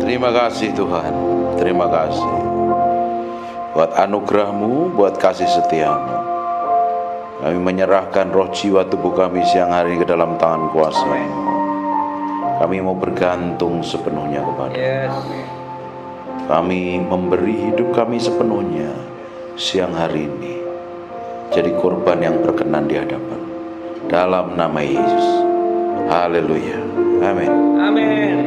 Terima kasih Tuhan, terima kasih buat anugerah-Mu, buat kasih setia-Mu. Kami menyerahkan roh jiwa tubuh kami siang hari ini ke dalam tangan kuasa-Mu. Kami mau bergantung sepenuhnya kepada-Mu. Kami memberi hidup kami sepenuhnya siang hari ini jadi korban yang berkenan di hadapan. Dalam nama Yesus. Haleluya. Amin. Amin.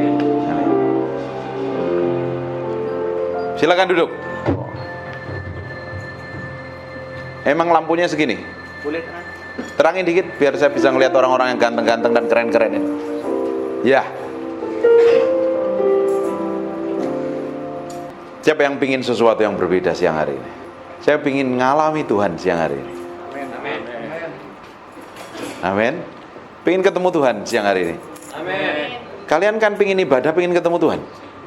Silakan duduk. Emang lampunya segini? Boleh terang? Terangin dikit biar saya bisa ngeliat orang-orang yang ganteng-ganteng dan keren-keren ini. Ya. Siapa yang pingin sesuatu yang berbeda siang hari ini? Saya pingin ngalami Tuhan siang hari ini. Amin. Amin. Pingin ketemu Tuhan siang hari ini. Amin. Kalian kan pingin ibadah, pingin ketemu Tuhan.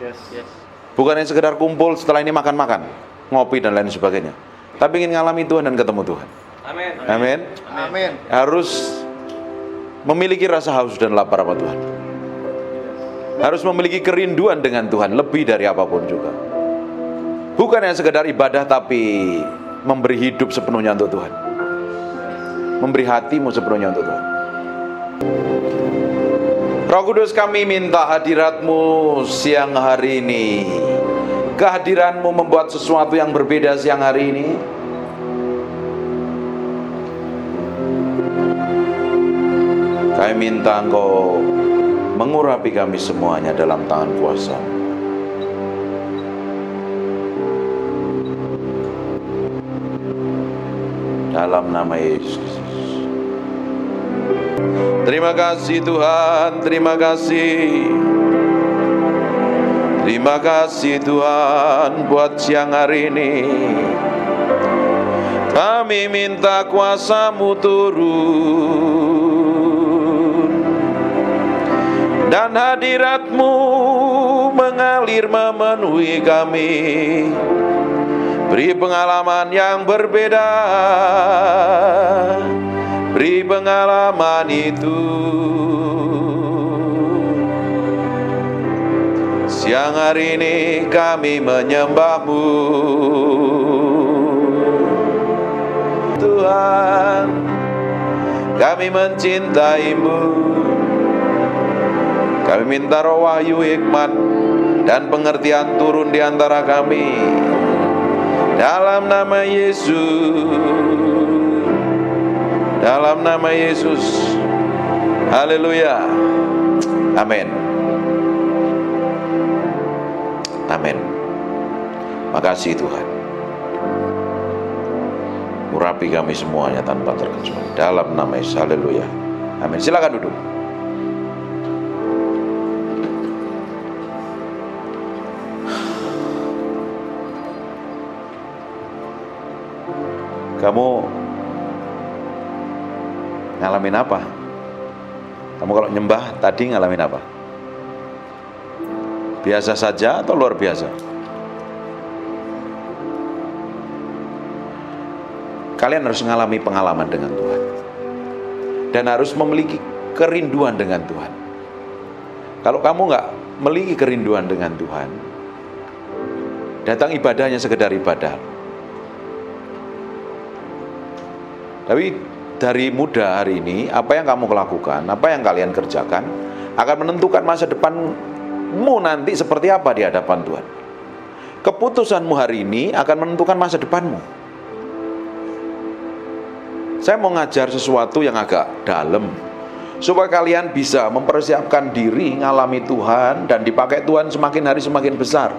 Yes. Bukan yang sekedar kumpul setelah ini makan-makan, ngopi dan lain sebagainya. Tapi ingin ngalami Tuhan dan ketemu Tuhan. Amin. Amin. Amin. Harus memiliki rasa haus dan lapar apa Tuhan. Harus memiliki kerinduan dengan Tuhan lebih dari apapun juga. Bukan yang sekedar ibadah tapi memberi hidup sepenuhnya untuk Tuhan. Memberi hatimu sepenuhnya untuk Tuhan. Roh Kudus, kami minta hadirat-Mu siang hari ini. Kehadiran-Mu membuat sesuatu yang berbeda siang hari ini. Kami minta Engkau mengurapi kami semuanya dalam tangan kuasa. Dalam nama Yesus. Terima kasih Tuhan, terima kasih. Terima kasih Tuhan buat siang hari ini. Kami minta kuasa-Mu turun dan hadirat-Mu mengalir memenuhi kami. Beri pengalaman yang berbeda. Beri pengalaman itu. Siang hari ini kami menyembah-Mu Tuhan. Kami mencintai-Mu. Kami minta roh wahyu, hikmat dan pengertian turun di antara kami. Dalam nama Yesus. Dalam nama Yesus. Haleluya. Amin. Amin. Makasih Tuhan. Urapi kami semuanya tanpa terkecuali. Dalam nama Yesus. Haleluya. Amin. Silakan duduk. Kamu ngalamin apa? Kamu kalau nyembah tadi ngalamin apa? Biasa saja atau luar biasa? Kalian harus mengalami pengalaman dengan Tuhan. Dan harus memiliki kerinduan dengan Tuhan. Kalau kamu nggak memiliki kerinduan dengan Tuhan, datang ibadahnya sekedar ibadah. Tapi dari muda hari ini, apa yang kamu lakukan, apa yang kalian kerjakan akan menentukan masa depanmu nanti seperti apa di hadapan Tuhan. Keputusanmu hari ini akan menentukan masa depanmu. Saya mau ngajar sesuatu yang agak dalam supaya kalian bisa mempersiapkan diri ngalami Tuhan dan dipakai Tuhan semakin hari semakin besar.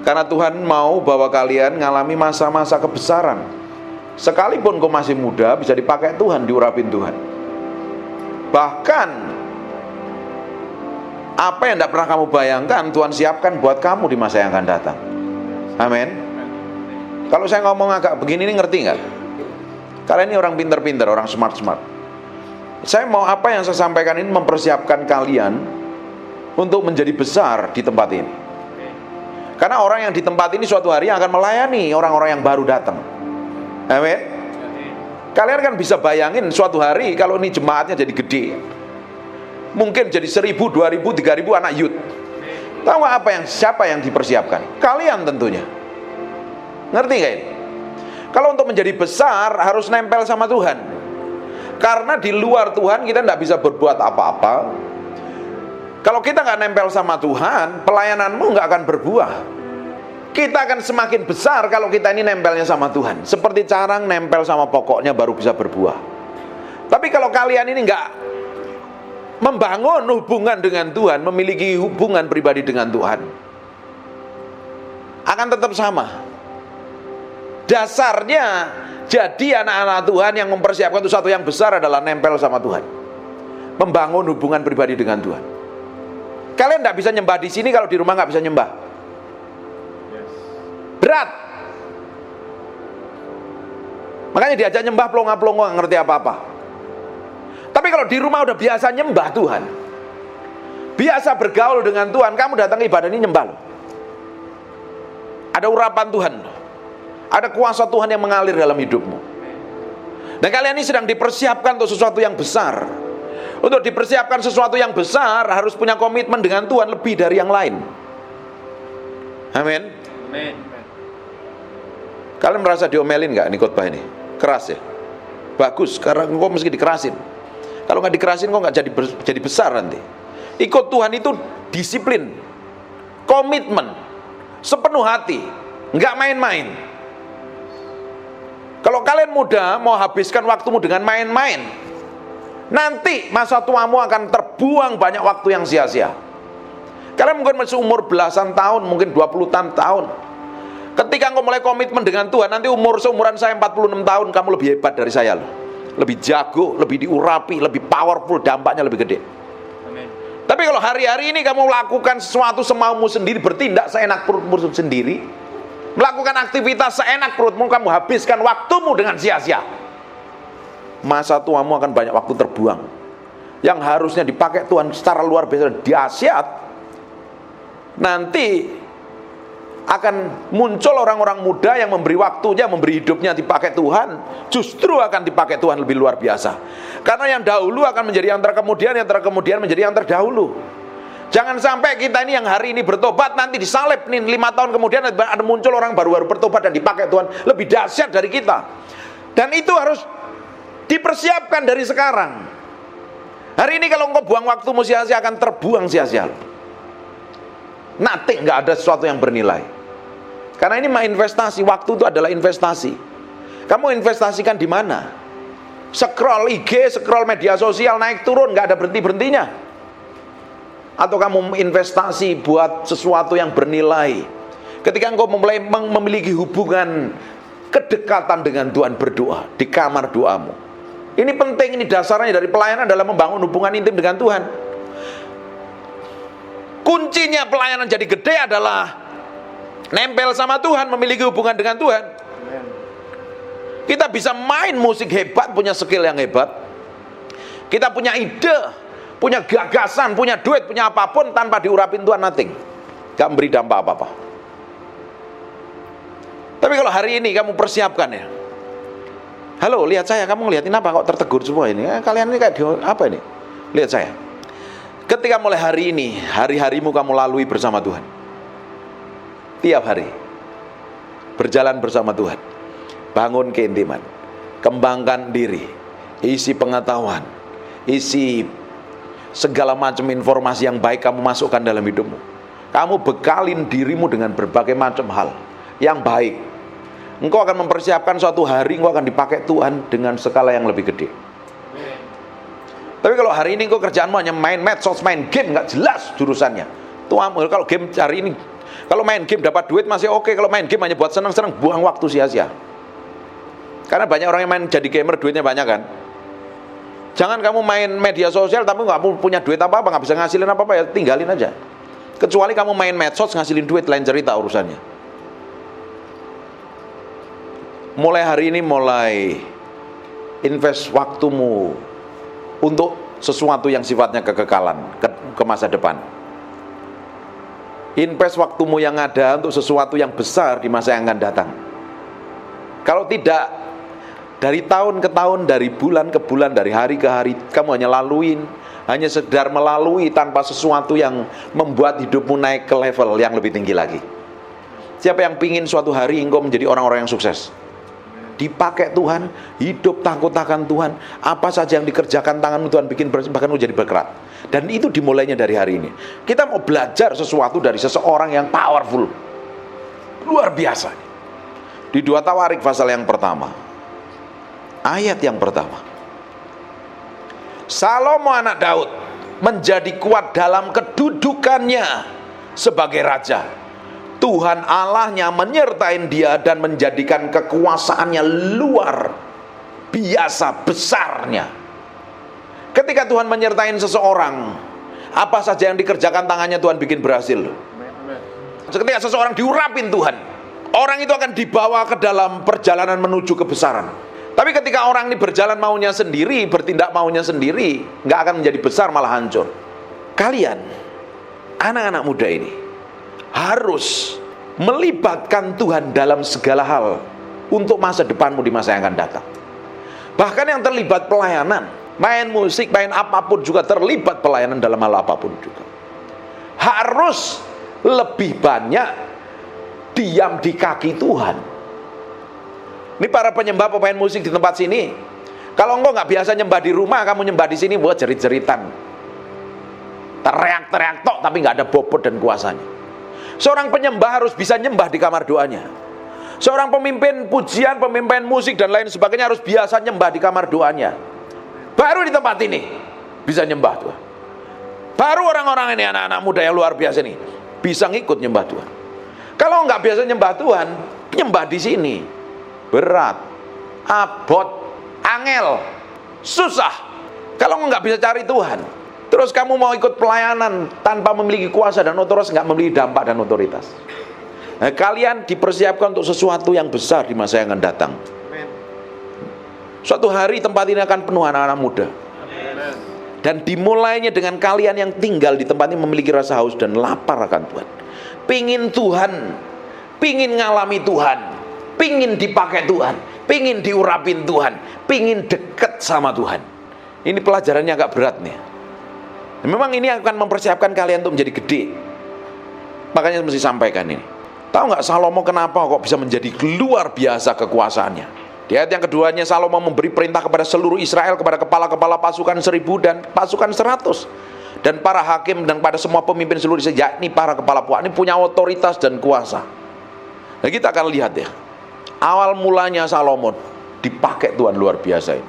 Karena Tuhan mau bahwa kalian ngalami masa-masa kebesaran. Sekalipun kau masih muda, bisa dipakai Tuhan, diurapin Tuhan. Bahkan apa yang tidak pernah kamu bayangkan, Tuhan siapkan buat kamu di masa yang akan datang. Amin. Kalau saya ngomong agak begini, ini ngerti nggak? Kalian ini orang pintar-pintar, orang smart-smart. Saya mau apa yang saya sampaikan ini mempersiapkan kalian untuk menjadi besar di tempat ini. Karena orang yang di tempat ini suatu hari akan melayani orang-orang yang baru datang. Amin. Kalian kan bisa bayangin suatu hari kalau ini jemaatnya jadi gede, mungkin jadi 1.000, 2.000, 3.000 anak youth. Tahu nggak siapa yang dipersiapkan? Kalian tentunya. Ngerti nggak ini? Kalau untuk menjadi besar harus nempel sama Tuhan. Karena di luar Tuhan kita nggak bisa berbuat apa-apa. Kalau kita nggak nempel sama Tuhan, pelayananmu nggak akan berbuah. Kita akan semakin besar kalau kita ini nempelnya sama Tuhan. Seperti carang nempel sama pokoknya baru bisa berbuah. Tapi kalau kalian ini nggak membangun hubungan dengan Tuhan, memiliki hubungan pribadi dengan Tuhan, akan tetap sama. Dasarnya jadi anak-anak Tuhan yang mempersiapkan sesuatu yang besar adalah nempel sama Tuhan, membangun hubungan pribadi dengan Tuhan. Kalian tidak bisa nyembah di sini kalau di rumah nggak bisa nyembah. Berat. Makanya diajak nyembah plonga-plongo nggak ngerti apa-apa. Tapi kalau di rumah udah biasa nyembah Tuhan, biasa bergaul dengan Tuhan, kamu datang ke ibadah ini nyembah loh. Ada urapan Tuhan loh. Ada kuasa Tuhan yang mengalir dalam hidupmu. Dan kalian ini sedang dipersiapkan untuk sesuatu yang besar. Untuk dipersiapkan sesuatu yang besar harus punya komitmen dengan Tuhan lebih dari yang lain. Amin. Amin. Kalian merasa diomelin nggak ini khotbah ini? Keras ya? Bagus, karena engkau mesti dikerasin. Kalau nggak dikerasin kok nggak jadi besar nanti. Ikut Tuhan itu disiplin, komitmen, sepenuh hati, nggak main-main. Kalau kalian muda mau habiskan waktumu dengan main-main, nanti masa tuamu akan terbuang banyak waktu yang sia-sia. Kalian mungkin masih umur belasan tahun, mungkin 20 tahun. Ketika engkau mulai komitmen dengan Tuhan, nanti seumuran saya 46 tahun, kamu lebih hebat dari saya loh. Lebih jago, lebih diurapi, lebih powerful, dampaknya lebih gede. Amin. Tapi kalau hari-hari ini kamu melakukan sesuatu semaumu sendiri, bertindak seenak perutmu sendiri, melakukan aktivitas seenak perutmu, kamu habiskan waktumu dengan sia-sia. Masa tuamu akan banyak waktu terbuang. Yang harusnya dipakai Tuhan secara luar biasa, dahsyat. Nanti akan muncul orang-orang muda yang memberi waktunya, memberi hidupnya dipakai Tuhan, justru akan dipakai Tuhan lebih luar biasa. Karena yang dahulu akan menjadi yang terkemudian, yang terkemudian menjadi yang terdahulu. Jangan sampai kita ini yang hari ini bertobat, nanti disalib nih 5 tahun kemudian ada muncul orang baru-baru bertobat dan dipakai Tuhan lebih dahsyat dari kita. Dan itu harus dipersiapkan dari sekarang. Hari ini kalau engkau buang waktumu sia-sia akan terbuang sia-sia. Nothing, nggak ada sesuatu yang bernilai. Karena ini mah investasi, waktu itu adalah investasi. Kamu investasikan di mana? Scroll IG, scroll media sosial, naik turun, nggak ada berhenti-berhentinya. Atau kamu investasi buat sesuatu yang bernilai. Ketika engkau mulai memiliki hubungan kedekatan dengan Tuhan, berdoa di kamar doamu. Ini penting, ini dasarnya dari pelayanan adalah membangun hubungan intim dengan Tuhan. Kuncinya pelayanan jadi gede adalah nempel sama Tuhan, memiliki hubungan dengan Tuhan. Kita bisa main musik hebat, punya skill yang hebat. Kita punya ide, punya gagasan, punya duit, punya apapun, tanpa diurapin Tuhan, nothing. Gak memberi dampak apa-apa. Tapi kalau hari ini kamu persiapkan ya, halo, lihat saya, kamu ngeliatin apa kok tertegur semua ini? Kalian ini kayak apa ini? Lihat saya. Ketika mulai hari ini, hari-harimu kamu lalui bersama Tuhan. Tiap hari berjalan bersama Tuhan, bangun keintiman, kembangkan diri, isi pengetahuan, isi segala macam informasi yang baik kamu masukkan dalam hidupmu. Kamu bekalin dirimu dengan berbagai macam hal yang baik. Engkau akan mempersiapkan suatu hari engkau akan dipakai Tuhan dengan skala yang lebih gede. Tapi kalau hari ini engkau kerjaanmu hanya main medsos, main game, nggak jelas jurusannya. Tuhan, kalau game hari ini, kalau main game dapat duit masih oke. Kalau main game hanya buat senang-senang, buang waktu sia-sia. Karena banyak orang yang main jadi gamer, duitnya banyak kan. Jangan kamu main media sosial tapi nggak punya duit apa-apa, nggak bisa ngasilin apa-apa, ya tinggalin aja. Kecuali kamu main medsos ngasilin duit, lain cerita urusannya. Mulai hari ini, mulai invest waktumu untuk sesuatu yang sifatnya kekekalan, ke masa depan. Invest waktumu yang ada untuk sesuatu yang besar di masa yang akan datang. Kalau tidak, dari tahun ke tahun, dari bulan ke bulan, dari hari ke hari, kamu hanya laluin hanya sekedar melalui tanpa sesuatu yang membuat hidupmu naik ke level yang lebih tinggi lagi. Siapa yang pingin suatu hari engkau menjadi orang-orang yang sukses? Dipakai Tuhan, hidup takut akan Tuhan, apa saja yang dikerjakan tanganmu Tuhan bikin bahkan menjadi berkerat. Dan itu dimulainya dari hari ini. Kita mau belajar sesuatu dari seseorang yang powerful, luar biasa. Di 2 Tawarik pasal yang pertama, ayat yang pertama, Salomo anak Daud menjadi kuat dalam kedudukannya sebagai raja. Tuhan Allahnya menyertai dia dan menjadikan kekuasaannya luar biasa besarnya. Ketika Tuhan menyertai seseorang, apa saja yang dikerjakan tangannya Tuhan bikin berhasil. Ketika seseorang diurapin Tuhan, orang itu akan dibawa ke dalam perjalanan menuju kebesaran. Tapi ketika orang ini berjalan maunya sendiri, bertindak maunya sendiri, nggak akan menjadi besar, malah hancur. Kalian, anak-anak muda ini, harus melibatkan Tuhan dalam segala hal untuk masa depanmu di masa yang akan datang. Bahkan yang terlibat pelayanan, main musik, main apapun juga terlibat pelayanan dalam hal apapun juga. Harus lebih banyak diam di kaki Tuhan. Ini para penyembah pemain musik di tempat sini, kalau engkau nggak biasa nyembah di rumah, kamu nyembah di sini buat jerit-jeritan, teriak-teriak tok, tapi nggak ada bobot dan kuasanya. Seorang penyembah harus bisa nyembah di kamar doanya. Seorang pemimpin pujian, pemimpin musik dan lain sebagainya harus biasa nyembah di kamar doanya. Baru di tempat ini bisa nyembah Tuhan. Baru orang-orang ini, anak-anak muda yang luar biasa ini, bisa ngikut nyembah Tuhan. Kalau nggak biasa nyembah Tuhan, nyembah di sini berat, abot, angel, susah. Kalau nggak bisa cari Tuhan, terus kamu mau ikut pelayanan tanpa memiliki kuasa dan otoritas, nggak memiliki dampak dan otoritas. Nah, kalian dipersiapkan untuk sesuatu yang besar di masa yang akan datang. Suatu hari tempat ini akan penuh anak-anak muda. Dan dimulainya dengan kalian yang tinggal di tempat ini memiliki rasa haus dan lapar akan Tuhan. Pingin Tuhan, pingin ngalami Tuhan, pingin dipakai Tuhan, pingin diurapin Tuhan, pingin deket sama Tuhan. Ini pelajarannya agak berat nih. Memang ini akan mempersiapkan kalian untuk menjadi gede. Makanya mesti sampaikan ini. Tahu nggak Salomo kenapa kok bisa menjadi luar biasa kekuasaannya? Di ayat yang keduanya, Salomo memberi perintah kepada seluruh Israel, kepada kepala-kepala pasukan 1000 dan pasukan 100, dan para hakim dan pada semua pemimpin seluruh Israel, yakni para kepala puak. Ini punya otoritas dan kuasa. Nah, kita akan lihat ya, awal mulanya Salomo dipakai Tuhan luar biasa ini.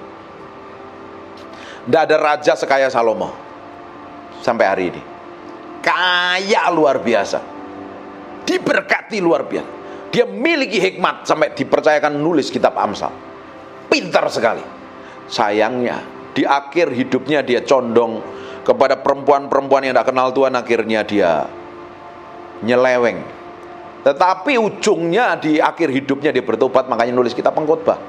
Tidak ada raja sekaya Salomo sampai hari ini. Kaya luar biasa, diberkati luar biasa. Dia miliki hikmat sampai dipercayakan nulis kitab Amsal. Pintar sekali. Sayangnya di akhir hidupnya dia condong kepada perempuan-perempuan yang tidak kenal Tuhan. Akhirnya dia nyeleweng. Tetapi ujungnya di akhir hidupnya dia bertobat, makanya nulis kitab Pengkhotbah.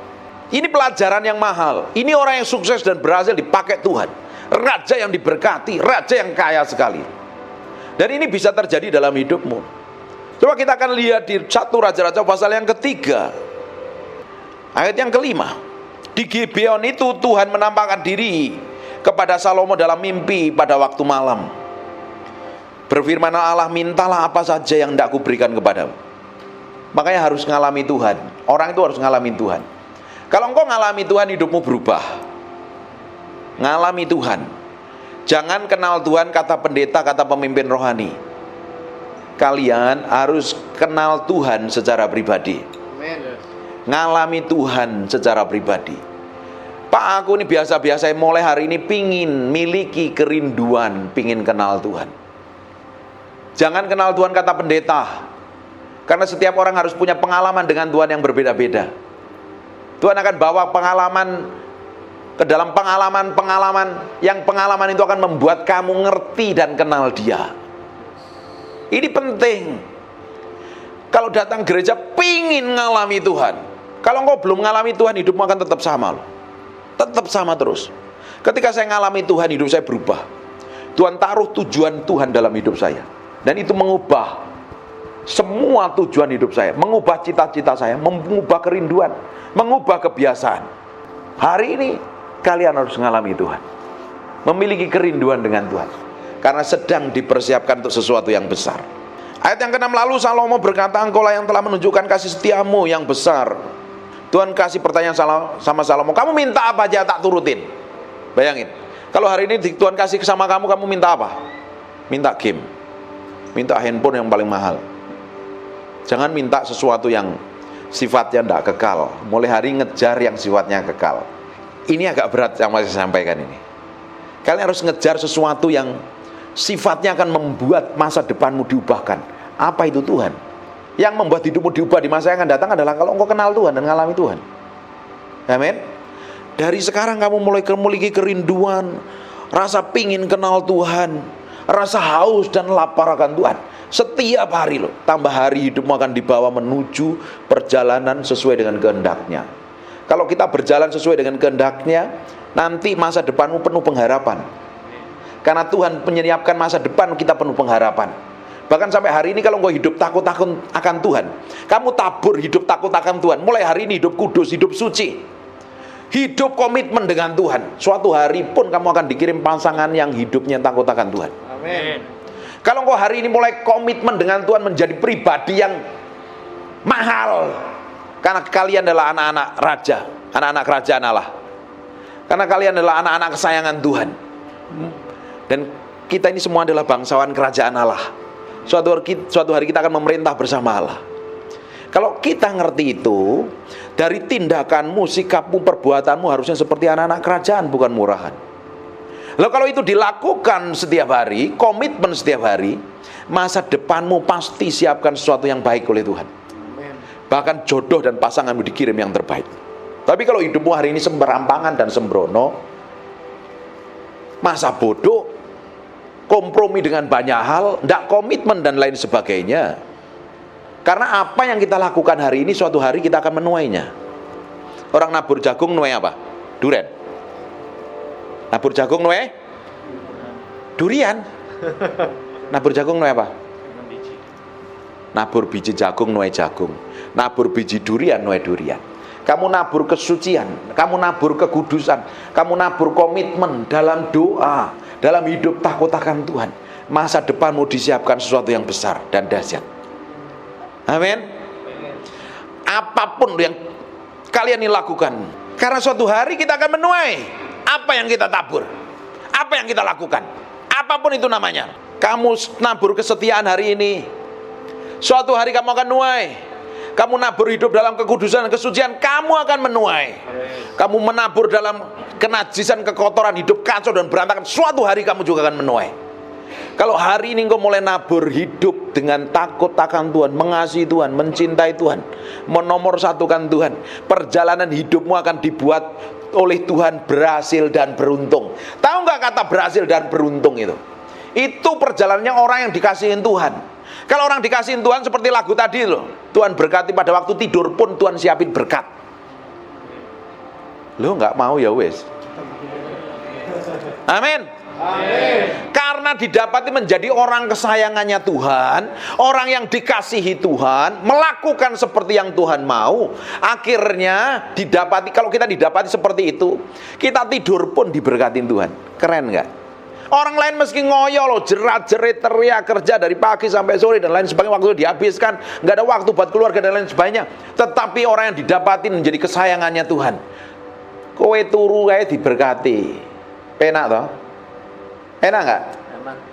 Ini pelajaran yang mahal. Ini orang yang sukses dan berhasil dipakai Tuhan. Raja yang diberkati, raja yang kaya sekali. Dan ini bisa terjadi dalam hidupmu. Coba kita akan lihat di 1 Raja-Raja pasal yang ketiga, ayat yang kelima. Di Gibeon itu Tuhan menampakkan diri kepada Salomo dalam mimpi pada waktu malam. Berfirman Allah, mintalah apa saja yang tidak kuberikan kepadamu. Makanya harus ngalami Tuhan. Orang itu harus ngalami Tuhan. Kalau engkau ngalami Tuhan, hidupmu berubah. Ngalami Tuhan. Jangan kenal Tuhan kata pendeta, kata pemimpin rohani. Kalian harus kenal Tuhan secara pribadi. Ngalami Tuhan secara pribadi. Pak, aku ini biasa-biasa, mulai hari ini pingin miliki kerinduan, pingin kenal Tuhan. Jangan kenal Tuhan kata pendeta, karena setiap orang harus punya pengalaman dengan Tuhan yang berbeda-beda. Tuhan akan bawa pengalaman ke dalam pengalaman yang pengalaman itu akan membuat kamu ngerti dan kenal Dia. Ini penting. Kalau datang gereja pingin ngalami Tuhan, kalau engkau belum ngalami Tuhan, hidupmu akan tetap sama loh. Tetap sama terus. Ketika saya ngalami Tuhan, hidup saya berubah. Tuhan taruh tujuan Tuhan dalam hidup saya, dan itu mengubah semua tujuan hidup saya, mengubah cita-cita saya, mengubah kerinduan, mengubah kebiasaan. Hari ini kalian harus ngalami Tuhan. memiliki kerinduan dengan Tuhan, karena sedang dipersiapkan untuk sesuatu yang besar. Ayat yang ke-6, lalu Salomo berkata, engkaulah yang telah menunjukkan kasih setiamu yang besar. Tuhan kasih pertanyaan sama Salomo, kamu minta apa aja tak turutin. Bayangin, kalau hari ini Tuhan kasih sama kamu minta apa? Minta game, minta handphone yang paling mahal. Jangan minta sesuatu yang sifatnya tidak kekal. Mulai hari ngejar yang sifatnya kekal. Ini agak berat yang saya sampaikan ini. Kalian harus ngejar sesuatu yang sifatnya akan membuat masa depanmu diubahkan. Apa itu Tuhan? Yang membuat hidupmu diubah di masa yang akan datang adalah kalau engkau kenal Tuhan dan mengalami Tuhan. Amin. Dari sekarang kamu mulai memiliki kerinduan, rasa pingin kenal Tuhan, rasa haus dan lapar akan Tuhan. Setiap hari loh, tambah hari hidupmu akan dibawa menuju perjalanan sesuai dengan kehendaknya. Kalau kita berjalan sesuai dengan kehendaknya, nanti masa depanmu penuh pengharapan. Karena Tuhan menyiapkan masa depan kita penuh pengharapan. Bahkan sampai hari ini kalau engkau hidup takut akan Tuhan, kamu tabur hidup takut akan Tuhan. Mulai hari ini hidup kudus, hidup suci, hidup komitmen dengan Tuhan. Suatu hari pun kamu akan dikirim pasangan yang hidupnya takut akan Tuhan. Amin. Kalau engkau hari ini mulai komitmen dengan Tuhan, menjadi pribadi yang mahal, karena kalian adalah anak-anak raja, anak-anak kerajaan Allah. Karena kalian adalah anak-anak kesayangan Tuhan. Dan kita ini semua adalah bangsawan kerajaan Allah. Suatu hari kita akan memerintah bersama Allah. Kalau kita ngerti itu, dari tindakanmu, sikapmu, perbuatanmu harusnya seperti anak-anak kerajaan, bukan murahan. Lalu kalau itu dilakukan setiap hari, komitmen setiap hari, masa depanmu pasti siapkan sesuatu yang baik oleh Tuhan. Bahkan jodoh dan pasanganmu dikirim yang terbaik. Tapi kalau hidupmu hari ini semberampangan dan sembrono, masa bodoh, kompromi dengan banyak hal, tidak komitmen dan lain sebagainya. Karena apa yang kita lakukan hari ini, suatu hari kita akan menuainya. Orang nabur jagung nuai apa? Duren. Nabur jagung nuai durian. Nabur jagung nuai apa? Nabur biji jagung nuai jagung. Nabur biji durian nuai durian. Kamu nabur kesucian, kamu nabur kekudusan, kamu nabur komitmen dalam doa, dalam hidup takut akan Tuhan. Masa depanmu disiapkan sesuatu yang besar dan dahsyat. Amin. Apapun yang kalian ini lakukan, karena suatu hari kita akan menuai apa yang kita tabur, apa yang kita lakukan, apapun itu namanya. Kamu nabur kesetiaan hari ini, suatu hari kamu akan nuai. Kamu nabur hidup dalam kekudusan dan kesucian, kamu akan menuai. Kamu menabur dalam kenajisan, kekotoran, hidup kacau dan berantakan, suatu hari kamu juga akan menuai. Kalau hari ini engkau mulai nabur hidup dengan takut akan Tuhan, mengasihi Tuhan, mencintai Tuhan, menomorsatukan Tuhan, perjalanan hidupmu akan dibuat oleh Tuhan berhasil dan beruntung. Tahu nggak kata berhasil dan beruntung itu? Itu perjalanannya orang yang dikasihin Tuhan. Kalau orang dikasihin Tuhan seperti lagu tadi loh, Tuhan berkati pada waktu tidur pun Tuhan siapin berkat. Lo nggak mau ya wes. Amin. Amin. Karena didapati menjadi orang kesayangannya Tuhan, orang yang dikasihi Tuhan, melakukan seperti yang Tuhan mau, akhirnya didapati. Kalau kita didapati seperti itu, kita tidur pun diberkatin Tuhan. Keren nggak? Orang lain meski ngoyo loh, jerat-jerit, teriak, kerja dari pagi sampai sore dan lain sebagainya, waktu dihabiskan, nggak ada waktu buat keluarga dan lain sebagainya. Tetapi orang yang didapatin menjadi kesayangannya Tuhan, kowe turu kayak diberkati, enak toh? Enak nggak?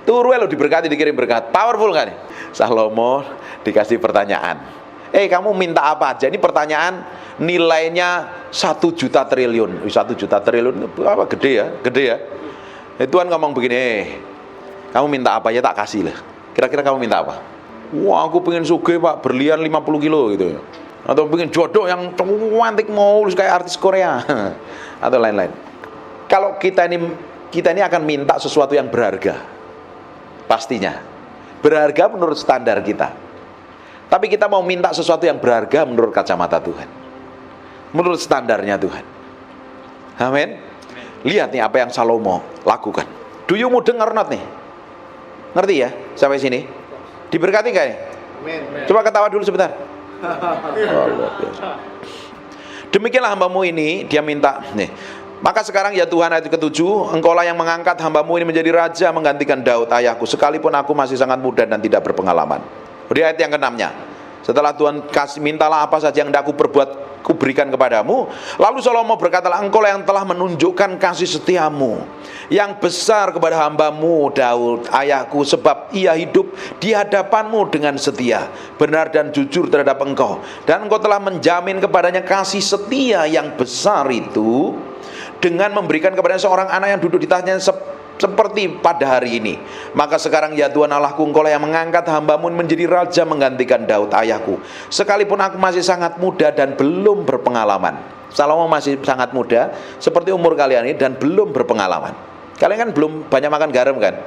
Turu lo diberkati, dikirim berkat, powerful nggak nih? Salomo dikasih pertanyaan, kamu minta apa aja? Ini pertanyaan nilainya 1 juta triliun. 1 juta triliun apa? Gede ya, gede ya. Tuhan ngomong begini, kamu minta apa ya tak kasih lah. Kira-kira kamu minta apa? Wah, aku pengen sugih pak, berlian 50 kilo gitu. Atau pengen jodoh yang cantik mulus kayak artis Korea atau lain-lain. Kalau kita ini akan minta sesuatu yang berharga, pastinya berharga menurut standar kita. Tapi kita mau minta sesuatu yang berharga menurut kacamata Tuhan, menurut standarnya Tuhan. Amin. Lihat nih apa yang Salomo lakukan. Do you mudeng or not nih? Ngerti ya sampai sini? Diberkati nggak nih? Coba ketawa dulu sebentar. Demikianlah hambamu ini, dia minta nih. Maka sekarang ya Tuhan, ayat ke-7, Engkaulah yang mengangkat hamba-Mu ini menjadi raja menggantikan Daud ayahku, sekalipun aku masih sangat muda dan tidak berpengalaman. Di ayat yang ke-6-nya, setelah Tuhan kasih, mintalah apa saja yang hendak aku perbuat, ku berikan kepadamu. Lalu Salomo berkatalah, Engkaulah yang telah menunjukkan kasih setiamu yang besar kepada hamba-Mu Daud ayahku, sebab ia hidup di hadapan-Mu dengan setia, benar dan jujur terhadap Engkau, dan Engkau telah menjamin kepadanya kasih setia yang besar itu dengan memberikan kepadanya seorang anak yang duduk di tahtnya seperti pada hari ini. Maka sekarang ya Tuhan Allahku, Engkaulah yang mengangkat hamba-Mu menjadi raja menggantikan Daud ayahku, sekalipun aku masih sangat muda dan belum berpengalaman. Salomo masih sangat muda seperti umur kalian ini dan belum berpengalaman. Kalian kan belum banyak makan garam kan?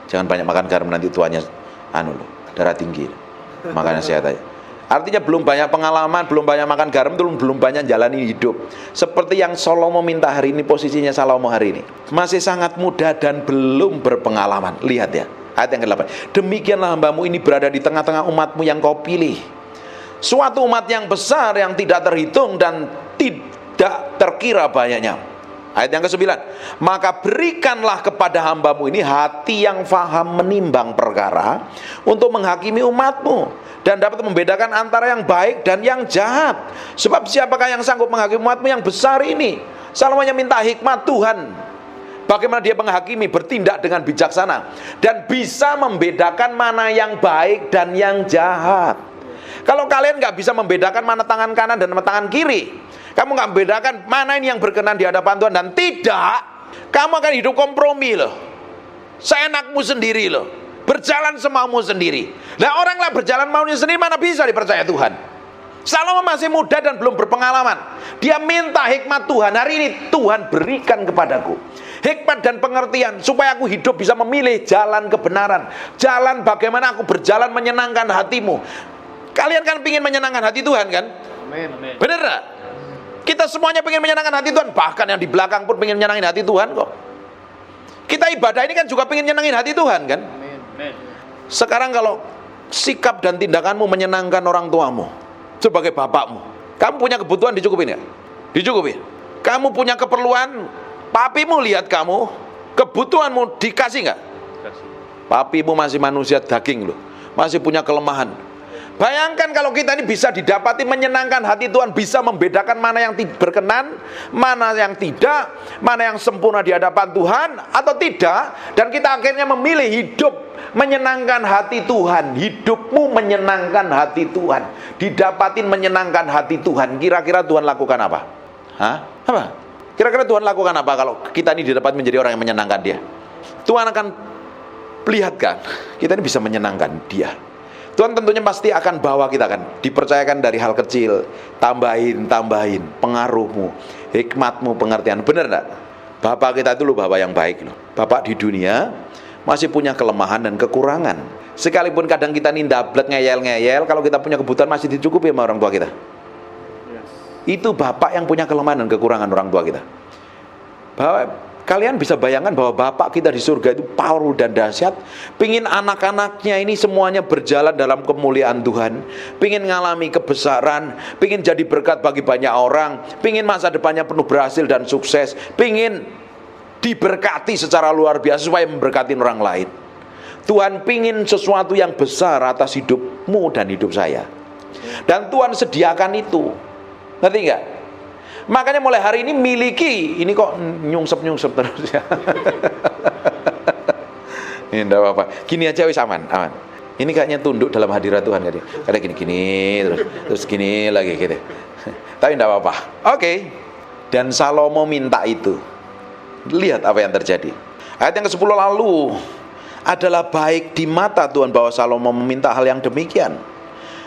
Jangan banyak makan garam, nanti tuanya darah tinggi, makanya sehat aja. Artinya belum banyak pengalaman, belum banyak makan garam, belum banyak jalani hidup. Seperti yang Salomo minta hari ini, posisinya Salomo hari ini masih sangat muda dan belum berpengalaman. Lihat ya, ayat yang ke-8. Demikianlah hamba-Mu ini berada di tengah-tengah umat-Mu yang Kau pilih, suatu umat yang besar, yang tidak terhitung dan tidak terkira banyaknya. Ayat yang ke-9. Maka berikanlah kepada hamba-Mu ini hati yang faham menimbang perkara, untuk menghakimi umat-Mu, dan dapat membedakan antara yang baik dan yang jahat. Sebab siapakah yang sanggup menghakimi umat-Mu yang besar ini? Salomo minta hikmat Tuhan, bagaimana dia menghakimi, bertindak dengan bijaksana, dan bisa membedakan mana yang baik dan yang jahat. Kalau kalian gak bisa membedakan mana tangan kanan dan mana tangan kiri, kamu gak membedakan mana ini yang berkenan di hadapan Tuhan dan tidak, kamu akan hidup kompromi loh, seenakmu sendiri loh, berjalan semaumu sendiri. Nah, orang lah berjalan maunya sendiri, mana bisa dipercaya Tuhan. Salomo masih muda dan belum berpengalaman. Dia minta hikmat Tuhan. Hari ini Tuhan berikan kepadaku hikmat dan pengertian, supaya aku hidup bisa memilih jalan kebenaran, jalan bagaimana aku berjalan menyenangkan hatimu. Kalian kan ingin menyenangkan hati Tuhan kan? Amin. Bener gak? Kita semuanya ingin menyenangkan hati Tuhan. Bahkan yang di belakang pun ingin menyenangkan hati Tuhan kok. Kita ibadah ini kan juga ingin menyenangkan hati Tuhan kan? Amin. Sekarang kalau sikap dan tindakanmu menyenangkan orang tuamu sebagai bapakmu, kamu punya kebutuhan dicukupin gak? Dicukupin. Kamu punya keperluan, papimu lihat kamu, kebutuhanmu dikasih gak? Papimu masih manusia daging loh, masih punya kelemahan. Bayangkan kalau kita ini bisa didapati menyenangkan hati Tuhan, bisa membedakan mana yang berkenan, mana yang tidak, mana yang sempurna di hadapan Tuhan atau tidak, dan kita akhirnya memilih hidup menyenangkan hati Tuhan. Hidupmu menyenangkan hati Tuhan, didapatin menyenangkan hati Tuhan. Kira-kira Tuhan lakukan apa? Apa? Kira-kira Tuhan lakukan apa kalau kita ini didapat menjadi orang yang menyenangkan Dia? Tuhan akan lihatkan kita ini bisa menyenangkan Dia. Tuhan tentunya pasti akan bawa kita, kan dipercayakan dari hal kecil, tambahin pengaruhmu, hikmatmu, pengertian. Benar enggak? Bapak kita itu loh bapak yang baik loh. Bapak di dunia masih punya kelemahan dan kekurangan. Sekalipun kadang kita nindablek, ngeyel-ngeyel, kalau kita punya kebutuhan masih dicukupi sama orang tua kita. Itu bapak yang punya kelemahan dan kekurangan orang tua kita. Kalian bisa bayangkan bahwa Bapak kita di surga itu power dan dahsyat. Pingin anak-anaknya ini semuanya berjalan dalam kemuliaan Tuhan, pingin ngalami kebesaran, pingin jadi berkat bagi banyak orang, pingin masa depannya penuh berhasil dan sukses, pingin diberkati secara luar biasa supaya memberkati orang lain. Tuhan pingin sesuatu yang besar atas hidupmu dan hidup saya, dan Tuhan sediakan itu. Ngerti gak? Makanya mulai hari ini miliki, ini kok nyungsep terus ya. Ini enggak apa-apa. Gini aja wis aman. Ini kayaknya tunduk dalam hadirat Tuhan tadi. Kayak gini terus gini lagi gitu. Tapi enggak apa-apa. Oke. Dan Salomo minta itu. Lihat apa yang terjadi. Ayat yang ke-10 lalu adalah baik di mata Tuhan bahwa Salomo meminta hal yang demikian.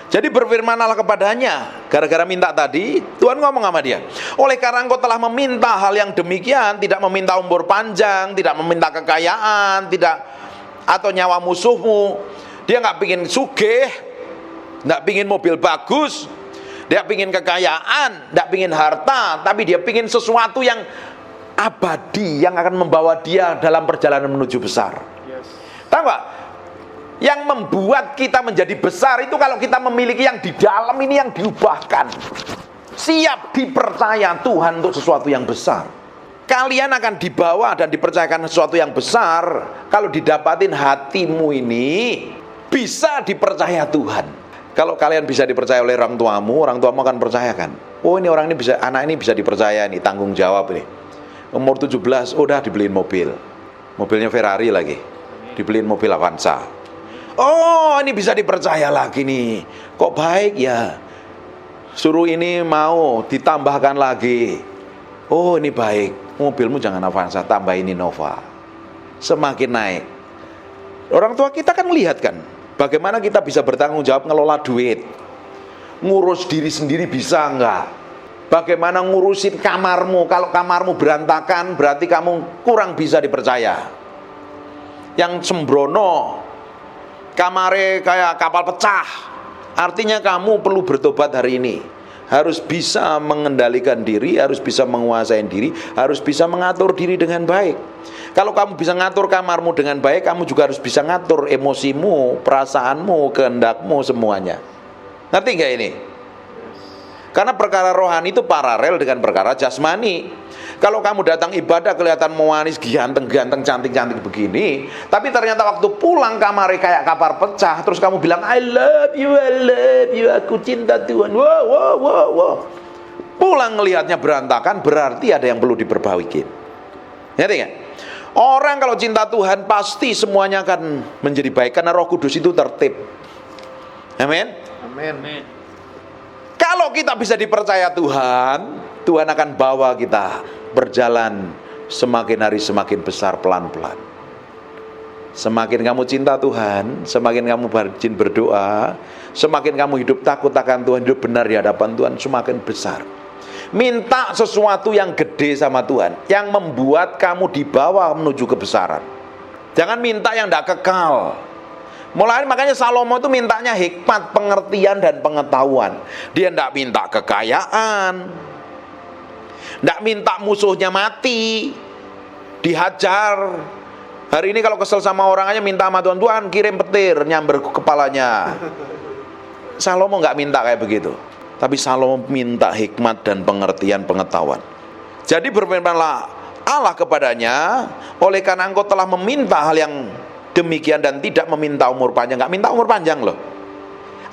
Jadi berfirmanlah kepadanya. Gara-gara minta tadi, Tuhan ngomong sama dia, oleh karena engkau telah meminta hal yang demikian, tidak meminta umur panjang, tidak meminta kekayaan, tidak atau nyawa musuhmu. Dia gak pingin sugih, gak pingin mobil bagus, dia pingin kekayaan, gak pingin harta, tapi dia pingin sesuatu yang abadi, yang akan membawa dia dalam perjalanan menuju besar. Tahu gak? Yang membuat kita menjadi besar itu kalau kita memiliki yang di dalam ini yang diubahkan, siap dipercaya Tuhan untuk sesuatu yang besar. kalian akan dibawa dan dipercayakan sesuatu yang besar kalau didapatin hatimu ini bisa dipercaya Tuhan. Kalau kalian bisa dipercaya oleh orang tuamu akan percayakan. Oh, ini orang ini bisa, anak ini bisa dipercaya nih, tanggung jawab nih. Umur 17 udah dibeliin mobil. Mobilnya Ferrari lagi. Dibeliin mobil Avanza. Oh, ini bisa dipercaya lagi nih. Kok baik ya? Suruh ini mau ditambahkan lagi. Oh, ini baik. Mobilmu jangan Avanza, tambahin Innova. Semakin naik. Orang tua kita kan melihat kan, bagaimana kita bisa bertanggung jawab ngelola duit. Ngurus diri sendiri bisa enggak? Bagaimana ngurusin kamarmu? Kalau kamarmu berantakan, berarti kamu kurang bisa dipercaya. Yang sembrono, kamare kayak kapal pecah, artinya kamu perlu bertobat hari ini. Harus bisa mengendalikan diri, harus bisa menguasai diri, harus bisa mengatur diri dengan baik. Kalau kamu bisa ngatur kamarmu dengan baik, kamu juga harus bisa ngatur emosimu, perasaanmu, kehendakmu, semuanya. Ngerti nggak ini? Karena perkara rohani itu paralel dengan perkara jasmani. Kalau kamu datang ibadah kelihatan manis, ganteng-ganteng, cantik-cantik begini, tapi ternyata waktu pulang kamarnya kayak kapal pecah, terus kamu bilang I love you, aku cinta Tuhan. Wow. Pulang ngelihatnya berantakan, berarti ada yang perlu diperbaiki. Ngerti nggak? Orang kalau cinta Tuhan pasti semuanya akan menjadi baik karena Roh Kudus itu tertib. Amin. Amin. Kalau kita bisa dipercaya Tuhan, Tuhan akan bawa kita berjalan semakin hari semakin besar pelan-pelan. Semakin kamu cinta Tuhan, semakin kamu rajin berdoa, semakin kamu hidup takut akan Tuhan, hidup benar di hadapan Tuhan, semakin besar. Minta sesuatu yang gede sama Tuhan, yang membuat kamu dibawa menuju kebesaran. Jangan minta yang tidak kekal. Mulai makanya Salomo itu mintanya hikmat, pengertian dan pengetahuan. Dia tidak minta kekayaan, tidak minta musuhnya mati, dihajar. Hari ini kalau kesel sama orang aja minta sama Tuhan, Tuhan kirim petir nyamber kepalanya. Salomo nggak minta kayak begitu, tapi Salomo minta hikmat dan pengertian, pengetahuan. Jadi berfirmanlah Allah kepadanya, oleh karena engkau telah meminta hal yang demikian dan tidak meminta umur panjang. Nggak minta umur panjang loh,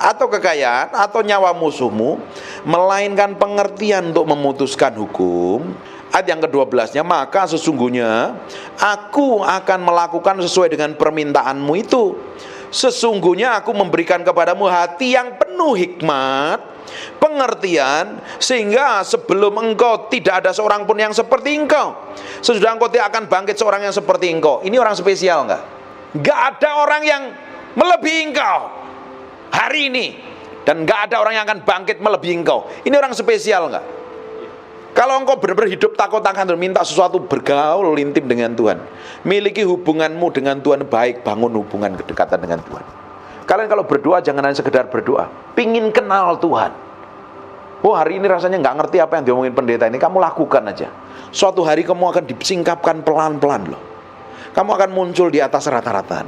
atau kekayaan, atau nyawa musuhmu, melainkan pengertian untuk memutuskan hukum. Ayat yang ke-12-nya, maka sesungguhnya aku akan melakukan sesuai dengan permintaanmu itu. Sesungguhnya aku memberikan kepadamu hati yang penuh hikmat, pengertian, sehingga sebelum engkau tidak ada seorang pun yang seperti engkau. Sesudah engkau tidak akan bangkit seorang yang seperti engkau. Ini orang spesial enggak? Enggak ada orang yang melebihi engkau hari ini, dan enggak ada orang yang akan bangkit melebihi engkau. Ini orang spesial enggak? Kalau engkau benar-benar hidup takut akan Tuhan, minta sesuatu, bergaul intim dengan Tuhan, miliki hubunganmu dengan Tuhan baik, bangun hubungan kedekatan dengan Tuhan. Kalian kalau berdoa jangan hanya sekedar berdoa, pingin kenal Tuhan. Oh, hari ini rasanya nggak ngerti apa yang diomongin pendeta ini, kamu lakukan aja. Suatu hari kamu akan disingkapkan pelan-pelan loh. Kamu akan muncul di atas rata-rata.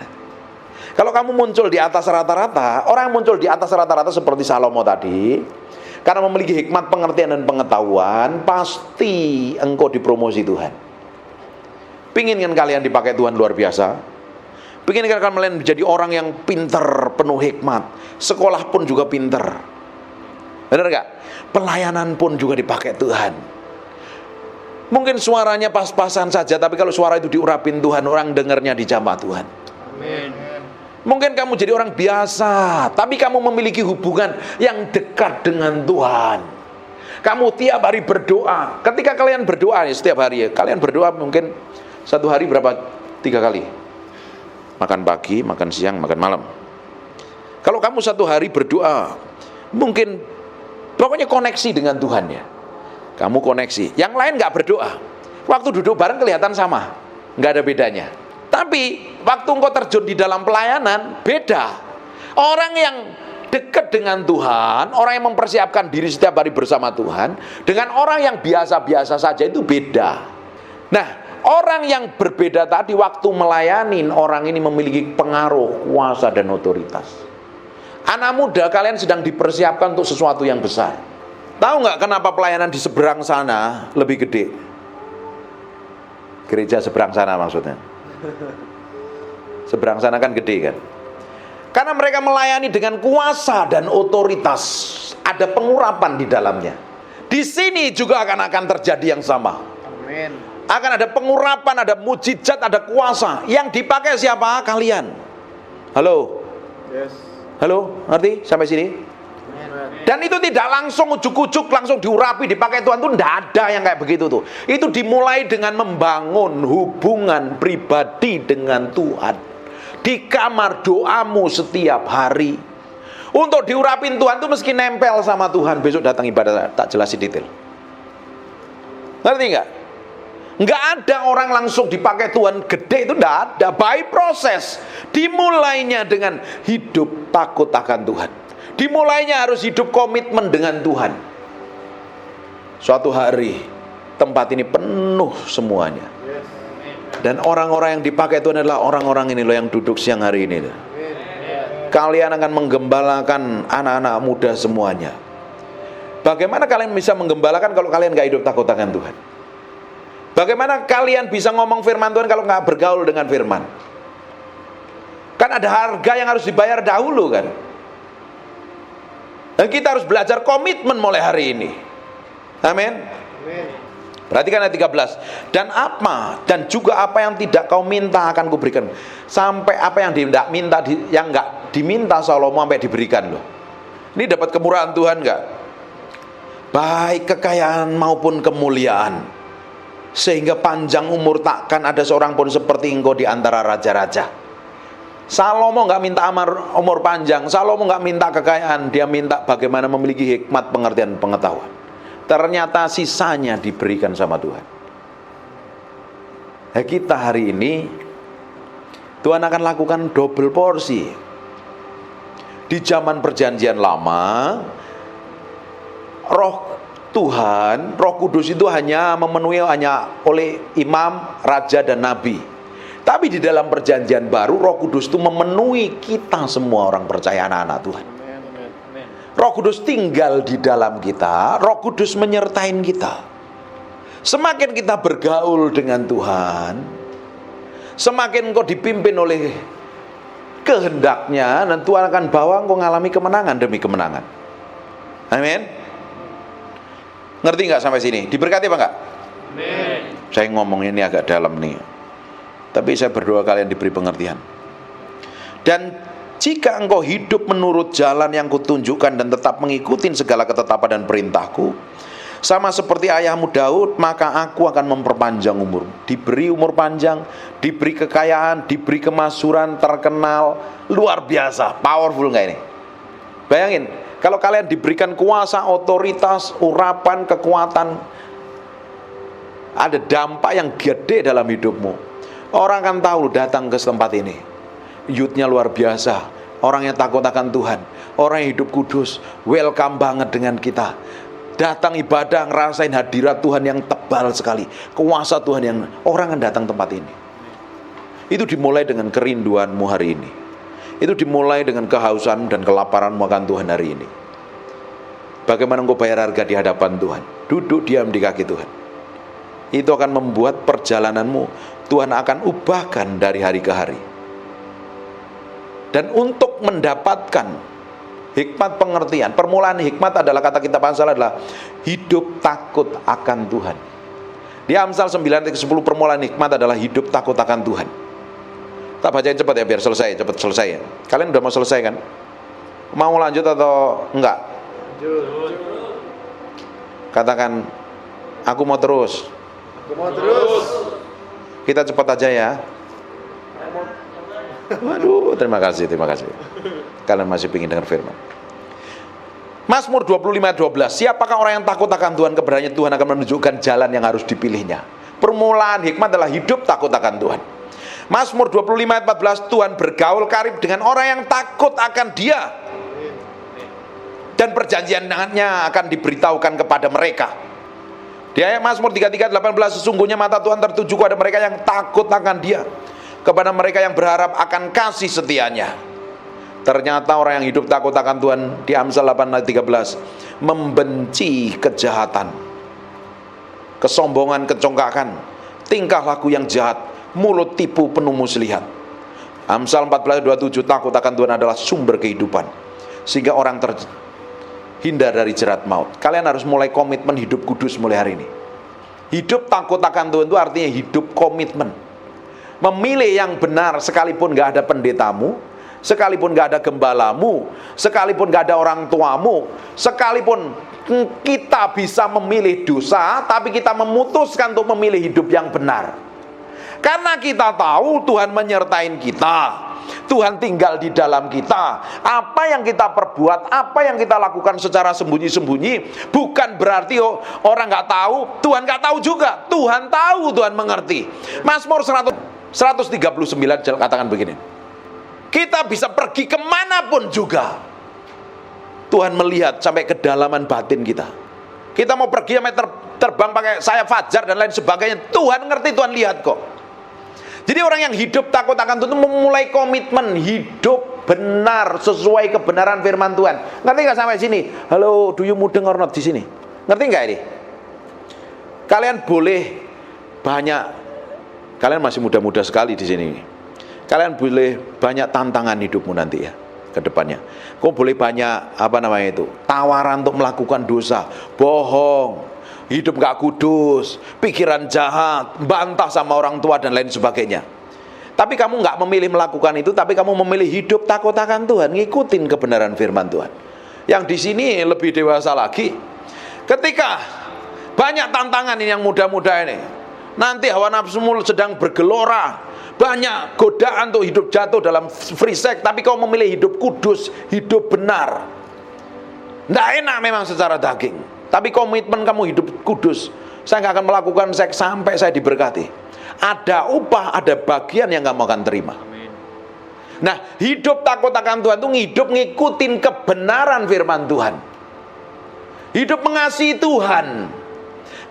Kalau kamu muncul di atas rata-rata, orang yang muncul di atas rata-rata seperti Salomo tadi, karena memiliki hikmat, pengertian dan pengetahuan, pasti engkau dipromosi Tuhan. Pingin kan kalian dipakai Tuhan luar biasa? Pingin kan kalian menjadi orang yang pinter, penuh hikmat, sekolah pun juga pinter, benar gak? Pelayanan pun juga dipakai Tuhan. Mungkin suaranya pas-pasan saja, tapi kalau suara itu diurapin Tuhan, orang dengarnya dijamah Tuhan. Amin. Mungkin kamu jadi orang biasa, tapi kamu memiliki hubungan yang dekat dengan Tuhan. Kamu tiap hari berdoa. Ketika kalian berdoa setiap hari ya, kalian berdoa mungkin satu hari berapa? 3 kali. Makan pagi, makan siang, makan malam. Kalau kamu satu hari berdoa, mungkin pokoknya koneksi dengan Tuhan ya. Kamu koneksi. Yang lain nggak berdoa. Waktu duduk bareng kelihatan sama, nggak ada bedanya. Tapi waktu engkau terjun di dalam pelayanan beda. Orang yang dekat dengan Tuhan, orang yang mempersiapkan diri setiap hari bersama Tuhan, dengan orang yang biasa-biasa saja itu beda. Nah, orang yang berbeda tadi waktu melayani, orang ini memiliki pengaruh, kuasa dan otoritas. Anak muda, kalian sedang dipersiapkan untuk sesuatu yang besar. Tahu nggak kenapa pelayanan di seberang sana lebih gede? Gereja seberang sana maksudnya. Seberang sana kan gede kan. Karena mereka melayani dengan kuasa dan otoritas. Ada pengurapan di dalamnya. Di sini juga akan terjadi yang sama. Amin. Akan ada pengurapan, ada mujizat, ada kuasa. Yang dipakai siapa? Kalian. Halo? Yes. Halo? Ngerti? Sampai sini? Dan itu tidak langsung ujuk-ujuk langsung diurapi dipakai Tuhan, itu tidak ada yang kayak begitu tuh. Itu dimulai dengan membangun hubungan pribadi dengan Tuhan di kamar doamu setiap hari. Untuk diurapin Tuhan tuh meski nempel sama Tuhan. Besok datang ibadah tak jelasin detail. Ngerti nggak? Nggak ada orang langsung dipakai Tuhan gede, itu nggak ada. By proses. Dimulainya dengan hidup takut akan Tuhan. Dimulainya harus hidup komitmen dengan Tuhan. Suatu hari tempat ini penuh semuanya. Dan orang-orang yang dipakai Tuhan adalah orang-orang ini loh yang duduk siang hari ini loh. Kalian akan menggembalakan anak-anak muda semuanya. Bagaimana kalian bisa menggembalakan kalau kalian gak hidup takut akan Tuhan? Bagaimana kalian bisa ngomong firman Tuhan kalau gak bergaul dengan firman? Kan ada harga yang harus dibayar dahulu kan. Dan kita harus belajar komitmen mulai hari ini. Amin. Perhatikan ayat 13. Dan juga apa yang tidak kau minta akan kuberikan. Sampai apa yang tidak minta, yang enggak diminta Salomo sampai diberikan loh. Ini dapat kemurahan Tuhan enggak? Baik kekayaan maupun kemuliaan, sehingga panjang umur takkan ada seorang pun seperti engkau di antara raja-raja. Salomo enggak minta umur panjang, Salomo enggak minta kekayaan, dia minta bagaimana memiliki hikmat, pengertian, pengetahuan. Ternyata sisanya diberikan sama Tuhan. Kita hari ini Tuhan akan lakukan double porsi. Di zaman perjanjian lama, Roh Tuhan, Roh Kudus itu hanya memenuhi oleh imam, raja dan nabi. Tapi di dalam perjanjian baru, Roh Kudus itu memenuhi kita semua orang percaya, anak-anak Tuhan. Roh Kudus tinggal di dalam kita, Roh Kudus menyertai kita. Semakin kita bergaul dengan Tuhan, semakin engkau dipimpin oleh kehendaknya, dan Tuhan akan bawa engkau mengalami kemenangan demi kemenangan. Amin. Ngerti nggak sampai sini? Diberkati apa enggak? Amin. Saya ngomongnya ini agak dalam nih, tapi saya berdoa kalian diberi pengertian. Dan jika engkau hidup menurut jalan yang kutunjukkan dan tetap mengikuti segala ketetapan dan perintahku, sama seperti ayahmu Daud, maka aku akan memperpanjang umurmu. Diberi umur panjang, diberi kekayaan, diberi kemakmuran, terkenal, luar biasa, powerful nggak ini? Bayangin, kalau kalian diberikan kuasa, otoritas, urapan, kekuatan, ada dampak yang gede dalam hidupmu. Orang akan tahu datang ke tempat ini, youth-nya luar biasa, orang yang takut akan Tuhan, orang yang hidup kudus, welcome banget dengan kita. Datang ibadah, ngerasain hadirat Tuhan yang tebal sekali, kuasa Tuhan yang orang akan datang tempat ini. Itu dimulai dengan kerinduanmu hari ini. Itu dimulai dengan kehausan dan kelaparanmu akan Tuhan hari ini. Bagaimana engkau bayar harga di hadapan Tuhan? Duduk diam di kaki Tuhan. Itu akan membuat perjalananmu Tuhan akan ubahkan dari hari ke hari. Dan untuk mendapatkan hikmat pengertian, permulaan hikmat adalah, kata kitab Amsal adalah hidup takut akan Tuhan. Di Amsal 9:10 permulaan hikmat adalah hidup takut akan Tuhan. Tak bacain cepat ya biar selesai, cepat selesai ya. Kalian udah mau selesai kan? Mau lanjut atau enggak? Katakan, aku mau terus. Aku mau terus. Kita cepat aja ya. Waduh, terima kasih. Kalian masih ingin dengar firman. Mazmur 25:12. Siapakah orang yang takut akan Tuhan? Keberanian Tuhan akan menunjukkan jalan yang harus dipilihnya. Permulaan hikmat adalah hidup takut akan Tuhan. Mazmur 25:14. Tuhan bergaul karib dengan orang yang takut akan Dia, dan perjanjiannya akan diberitahukan kepada mereka. Di ayat Mazmur 33:18. Sesungguhnya mata Tuhan tertuju kepada mereka yang takut akan Dia, kepada mereka yang berharap akan kasih setianya. Ternyata orang yang hidup takut akan Tuhan, di Amsal 8:13, membenci kejahatan, kesombongan, kecongkakan, tingkah laku yang jahat, mulut tipu penuh muslihat. Amsal 14:27, takut akan Tuhan adalah sumber kehidupan, sehingga orang terhindar dari jerat maut. Kalian harus mulai komitmen hidup kudus mulai hari ini. Hidup takut akan Tuhan itu artinya hidup komitmen, memilih yang benar sekalipun gak ada pendetamu, sekalipun gak ada gembalamu, sekalipun gak ada orang tuamu, sekalipun kita bisa memilih dosa, tapi kita memutuskan untuk memilih hidup yang benar. Karena kita tahu Tuhan menyertai kita, Tuhan tinggal di dalam kita. Apa yang kita perbuat, apa yang kita lakukan secara sembunyi-sembunyi, bukan berarti orang gak tahu, Tuhan gak tahu juga. Tuhan tahu, Tuhan mengerti. Mazmur 139 katakan begini, kita bisa pergi kemanapun juga, Tuhan melihat sampai kedalaman batin kita. Kita mau pergi sampai terbang pakai sayap fajar dan lain sebagainya, Tuhan ngerti, Tuhan lihat kok. Jadi orang yang hidup takut akan Tuhan itu memulai komitmen hidup benar sesuai kebenaran firman Tuhan. Ngerti nggak sampai sini? Halo, do you mudeng or not di sini? Ngerti nggak ini? Kalian boleh banyak, kalian masih muda-muda sekali di sini. Kalian boleh banyak tantangan hidupmu nanti ya, ke depannya. Kau boleh banyak tawaran untuk melakukan dosa, bohong, hidup gak kudus, pikiran jahat, bantah sama orang tua dan lain sebagainya. Tapi kamu gak memilih melakukan itu, tapi kamu memilih hidup takut akan Tuhan, ngikutin kebenaran firman Tuhan. Yang di sini lebih dewasa lagi, ketika banyak tantangan ini yang muda-muda ini, nanti hawa nafsumu sedang bergelora, banyak godaan untuk hidup jatuh dalam free sex, tapi kau memilih hidup kudus, hidup benar. Tidak enak memang secara daging, tapi komitmen kamu hidup kudus. Saya nggak akan melakukan seks sampai saya diberkati. Ada upah, ada bagian yang kamu akan terima. Nah, hidup takut akan Tuhan itu hidup ngikutin kebenaran firman Tuhan. Hidup mengasihi Tuhan.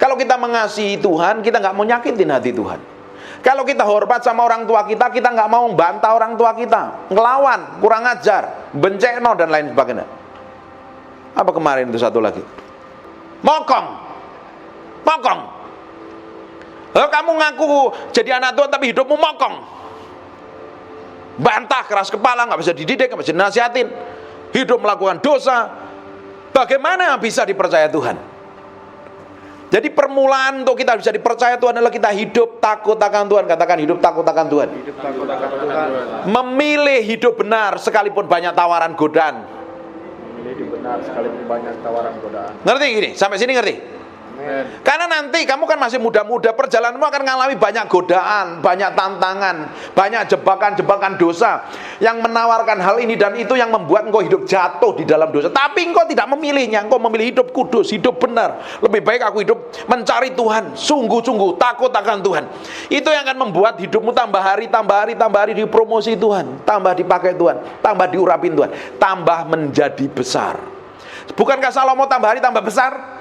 Kalau kita mengasihi Tuhan, kita nggak mau nyakitin hati Tuhan. Kalau kita hormat sama orang tua kita, kita nggak mau membantah orang tua kita, ngelawan, kurang ajar, bencekno dan lain sebagainya. Apa kemarin itu satu lagi? Mokong. Kamu ngaku jadi anak Tuhan tapi hidupmu mokong. Bantah, keras kepala, nggak bisa dididik, nggak bisa dinasihatin, hidup melakukan dosa. Bagaimana bisa dipercaya Tuhan? Jadi permulaan untuk kita bisa dipercaya Tuhan adalah kita hidup takut akan Tuhan. Katakan hidup takut akan Tuhan. Hidup takut akan Tuhan. Memilih hidup benar sekalipun banyak tawaran godaan. Memilih hidup benar sekalipun banyak tawaran godaan. Ngerti gini? Sampai sini ngerti? Amen. Karena nanti kamu kan masih muda-muda, perjalananmu akan mengalami banyak godaan, banyak tantangan, banyak jebakan-jebakan dosa yang menawarkan hal ini dan itu yang membuat engkau hidup jatuh di dalam dosa. Tapi engkau tidak memilihnya, engkau memilih hidup kudus, hidup benar. Lebih baik aku hidup mencari Tuhan, sungguh-sungguh takut akan Tuhan. Itu yang akan membuat hidupmu tambah hari dipromosi Tuhan, tambah dipakai Tuhan, tambah diurapin Tuhan, tambah menjadi besar. Bukankah Salomo tambah hari tambah besar?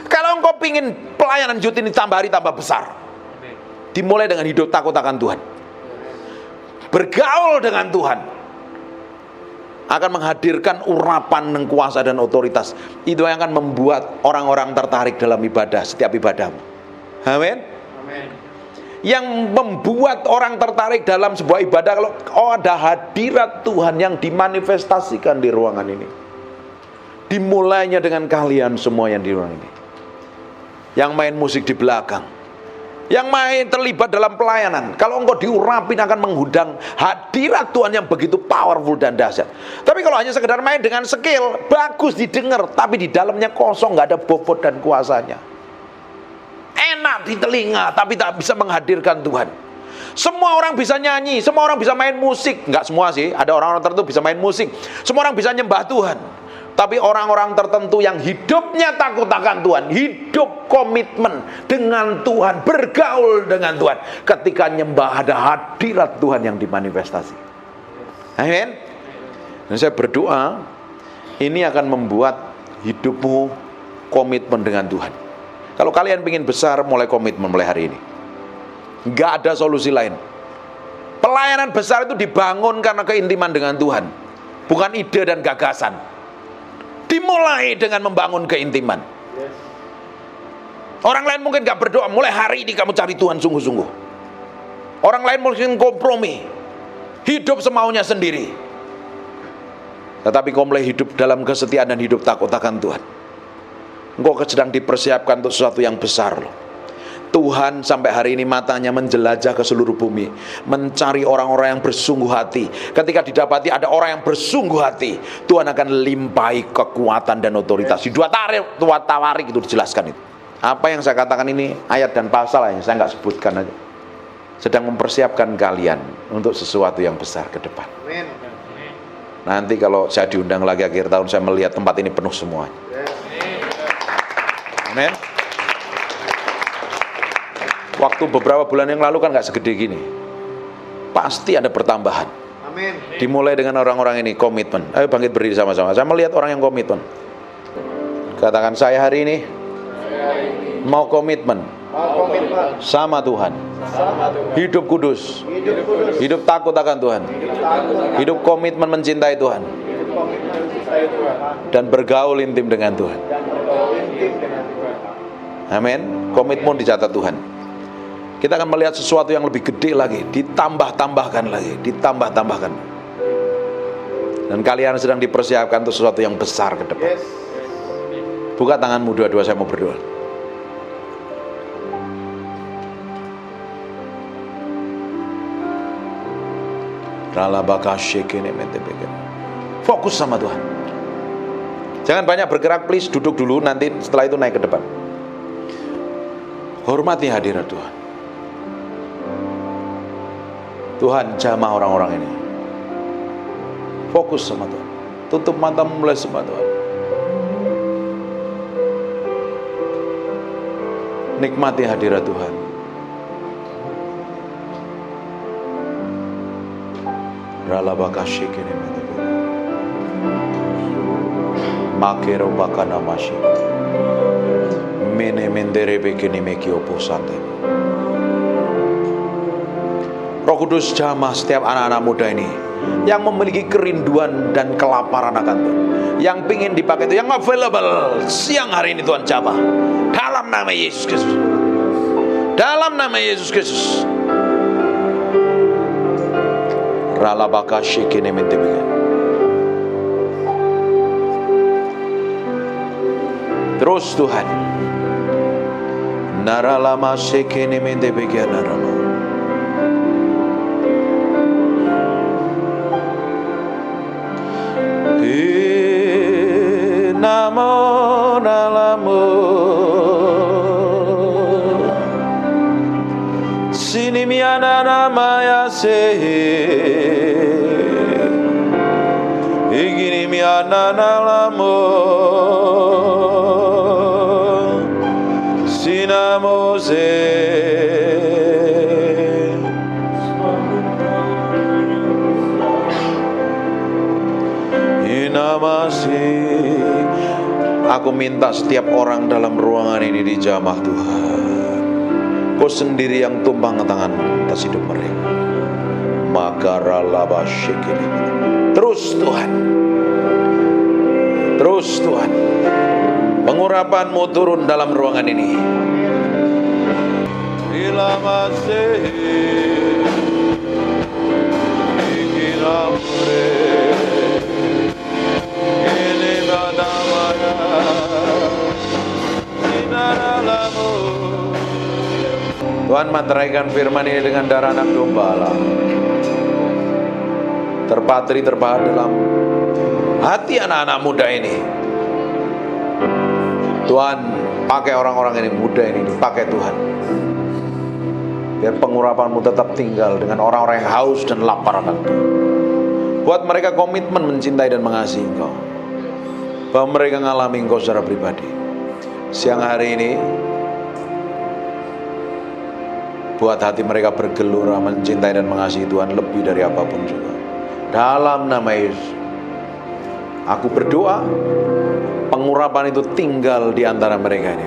Kalau engkau pingin pelayanan Youth ini tambah hari tambah besar, dimulai dengan hidup takut akan Tuhan, bergaul dengan Tuhan, akan menghadirkan urapan dan kuasa dan otoritas. Itu yang akan membuat orang-orang tertarik dalam ibadah, setiap ibadahmu. Amin. Yang membuat orang tertarik dalam sebuah ibadah kalau ada hadirat Tuhan yang dimanifestasikan di ruangan ini. Dimulainya dengan kalian semua yang di ruangan ini, yang main musik di belakang, yang main terlibat dalam pelayanan. Kalau engkau diurapin akan mengundang hadirat Tuhan yang begitu powerful dan dahsyat. Tapi kalau hanya sekedar main dengan skill, bagus didengar, tapi di dalamnya kosong, nggak ada bobot dan kuasanya. Enak di telinga, tapi tak bisa menghadirkan Tuhan. Semua orang bisa nyanyi, semua orang bisa main musik. Nggak semua sih, ada orang-orang tertentu bisa main musik. Semua orang bisa nyembah Tuhan. Tapi orang-orang tertentu yang hidupnya takut akan Tuhan, hidup komitmen dengan Tuhan, bergaul dengan Tuhan, ketika nyembah ada hadirat Tuhan yang dimanifestasi. Amin. Dan saya berdoa ini akan membuat hidupmu komitmen dengan Tuhan. Kalau kalian ingin besar, mulai komitmen mulai hari ini. Nggak ada solusi lain. Pelayanan besar itu dibangun karena keintiman dengan Tuhan, bukan ide dan gagasan. Dimulai dengan membangun keintiman. Orang lain mungkin gak berdoa, mulai hari ini kamu cari Tuhan sungguh-sungguh. Orang lain mungkin kompromi, hidup semaunya sendiri. Tetapi kau mulai hidup dalam kesetiaan dan hidup takut akan Tuhan. Engkau sedang dipersiapkan untuk sesuatu yang besar loh. Tuhan sampai hari ini matanya menjelajah ke seluruh bumi, mencari orang-orang yang bersungguh hati. Ketika didapati ada orang yang bersungguh hati, Tuhan akan limpahi kekuatan dan otoritas. Di dua Tawarik itu dijelaskan itu. Apa yang saya katakan ini ayat dan pasal yang saya nggak sebutkan aja. Sedang mempersiapkan kalian untuk sesuatu yang besar ke depan. Nanti kalau saya diundang lagi akhir tahun, saya melihat tempat ini penuh semuanya. Amin. Waktu beberapa bulan yang lalu kan gak segede gini. Pasti ada pertambahan. Amin. Dimulai dengan orang-orang ini komitmen. Ayo bangkit berdiri sama-sama. Saya melihat orang yang komitmen. Katakan, saya hari ini mau komitmen sama Tuhan. Hidup kudus. Hidup takut akan Tuhan. Hidup komitmen mencintai Tuhan. Dan bergaul intim dengan Tuhan. Amin. Komitmen dicatat Tuhan. Kita akan melihat sesuatu yang lebih gede lagi, ditambah-tambahkan lagi, ditambah-tambahkan. Dan kalian sedang dipersiapkan untuk sesuatu yang besar ke depan. Buka tanganmu dua-dua, saya mau berdoa. Fokus sama Tuhan. Jangan banyak bergerak, please. Duduk dulu, nanti setelah itu naik ke depan. Hormati hadirat Tuhan. Tuhan, jamah orang-orang ini. Fokus sama Tuhan. Tutup matamu mulai sama Tuhan. Nikmati hadirat Tuhan. Ralabakashikene metebe. Makero bakana mashi. Mene mendere bekene meki oposate. Roh Kudus jamah setiap anak-anak muda ini yang memiliki kerinduan dan kelaparan akan Tuhan, yang pingin dipakai itu, yang available siang hari ini Tuhan jamah dalam nama Yesus Kristus, dalam nama Yesus Kristus. Ralabakashikene mentebe. Terus Tuhan, naralama sekene mentebe narama. Namo nalamu sini miana namaya se igini miana nalamu sinamo se inamasi. Aku minta setiap orang dalam ruangan ini dijamah Tuhan. Kau sendiri yang tumpang tangan atas hidup mereka. Makaralabashikini. Terus Tuhan. Terus Tuhan. Pengurapan-Mu turun dalam ruangan ini. Ilamase. Ikiramure. Tuhan materaikan firman ini dengan darah anak domba Allah. Terpatri terpahat dalam hati anak-anak muda ini. Tuhan, pakai orang-orang ini, muda ini, dipakai Tuhan. Biar pengurapan-Mu tetap tinggal dengan orang-orang yang haus dan lapar akan Tuhan. Buat mereka komitmen mencintai dan mengasihi Engkau. Bahwa mereka ngalami Engkau secara pribadi. Siang hari ini, buat hati mereka bergelora mencintai dan mengasihi Tuhan lebih dari apapun juga. Dalam nama Yesus, aku berdoa pengurapan itu tinggal di antara mereka ini.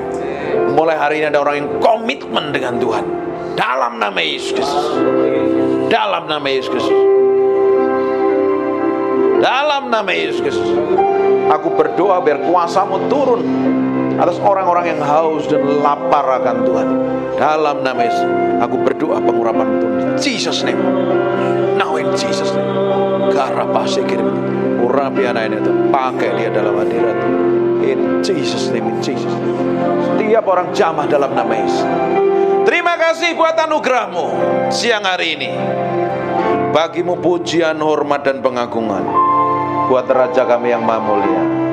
Mulai hari ini ada orang yang komitmen dengan Tuhan. Dalam nama Yesus Kristus. Dalam nama Yesus Kristus. Dalam nama Yesus Kristus. Aku berdoa biar kuasa-Mu turun atas orang-orang yang haus dan lapar akan Tuhan. Dalam nama Yesus, aku berdoa pengurapan Tuhan. In Jesus name. Now in Jesus name. Garapase kirim. Urapi anak ini Tuhan. Pakai dia dalam hadirat. In Jesus name, in Jesus name. Setiap orang jamah dalam nama Yesus. Terima kasih buat anugerah-Mu siang hari ini. Bagimu pujian, hormat dan pengagungan. Buat Raja kami yang maha mulia.